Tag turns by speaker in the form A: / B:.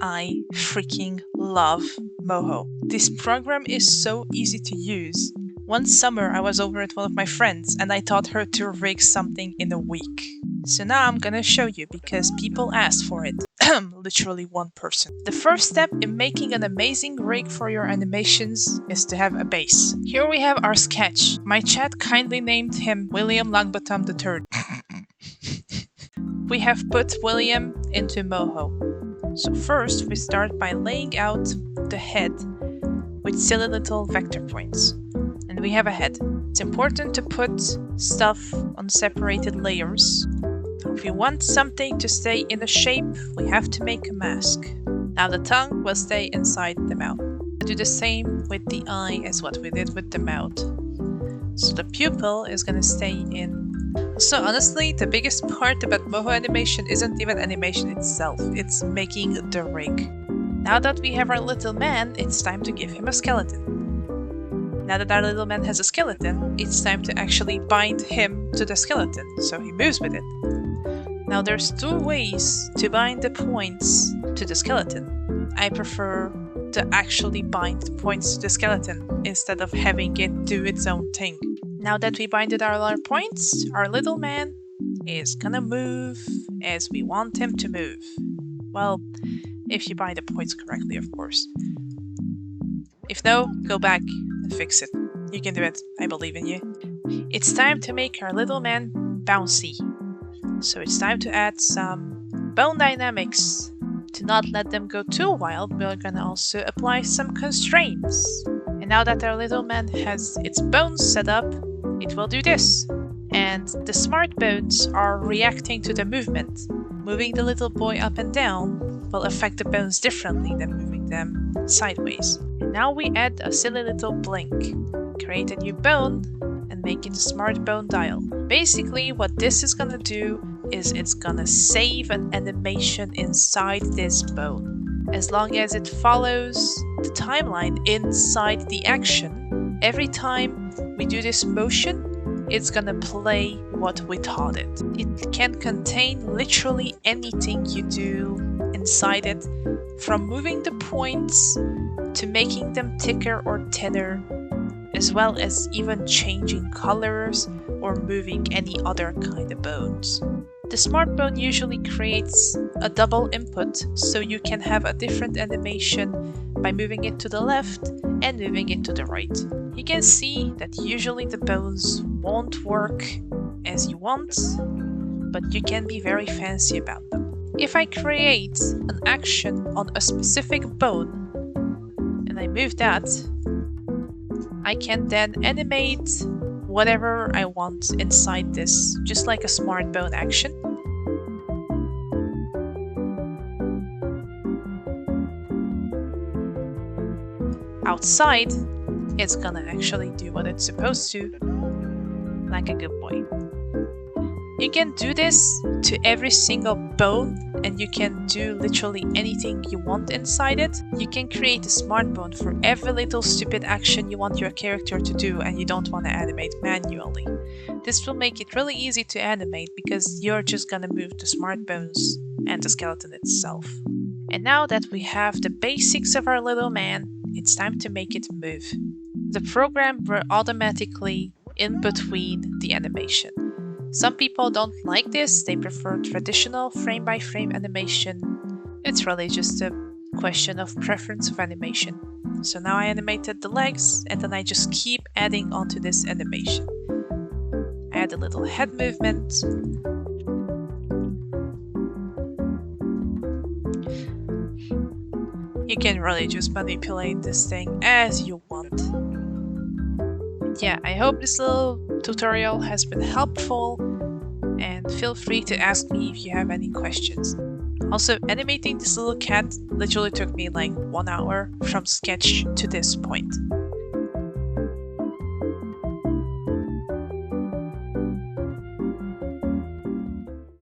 A: I freaking love Moho. This program is so easy to use. One summer I was over at one of my friends and I taught her to rig something in a week. So now I'm gonna show you because people asked for it. Literally one person. The first step in making an amazing rig for your animations is to have a base. Here we have our sketch. My chat kindly named him William Longbottom III. We have put William into Moho. So first we start by laying out the head with silly little vector points. And we have a head. It's important to put stuff on separated layers. If we want something to stay in a shape, we have to make a mask. Now the tongue will stay inside the mouth. We'll do the same with the eye as what we did with the mouth. So the pupil is gonna stay in. So honestly, the biggest part about Moho animation isn't even animation itself, it's making the rig. Now that we have our little man, it's time to give him a skeleton. Now that our little man has a skeleton, it's time to actually bind him to the skeleton, so he moves with it. Now there's two ways to bind the points to the skeleton. I prefer to actually bind the points to the skeleton instead of having it do its own thing. Now that we binded our points, our little man is gonna move as we want him to move. Well, if you bind the points correctly, of course. If no, go back and fix it. You can do it, I believe in you. It's time to make our little man bouncy. So it's time to add some bone dynamics. To not let them go too wild, we're gonna also apply some constraints. And now that our little man has its bones set up, it will do this. And the smart bones are reacting to the movement. Moving the little boy up and down will affect the bones differently than moving them sideways. And now we add a silly little blink. Create a new bone and make it a smart bone dial. Basically what this is gonna do is it's gonna save an animation inside this bone. As long as it follows the timeline inside the action, every time we do this motion, it's gonna play what we taught it. It can contain literally anything you do inside it, from moving the points to making them thicker or thinner, as well as even changing colors or moving any other kind of bones. The smart bone usually creates a double input, so you can have a different animation by moving it to the left and moving it to the right. You can see that usually the bones won't work as you want, but you can be very fancy about them. If I create an action on a specific bone and I move that, I can then animate whatever I want inside this, just like a smart bone action. Outside, it's gonna actually do what it's supposed to, like a good boy. You can do this to every single bone, and you can do literally anything you want inside it. You can create a smart bone for every little stupid action you want your character to do and you don't want to animate manually. This will make it really easy to animate because you're just gonna move the smart bones and the skeleton itself. And now that we have the basics of our little man, it's time to make it move. The program will automatically in between the animation. Some people don't like this, they prefer traditional frame-by-frame animation. It's really just a question of preference of animation. So now I animated the legs, and then I just keep adding onto this animation. I add a little head movement. You can really just manipulate this thing as you want. Yeah, I hope this little tutorial has been helpful, and feel free to ask me if you have any questions. Also, animating this little cat literally took me like 1 hour from sketch to this point.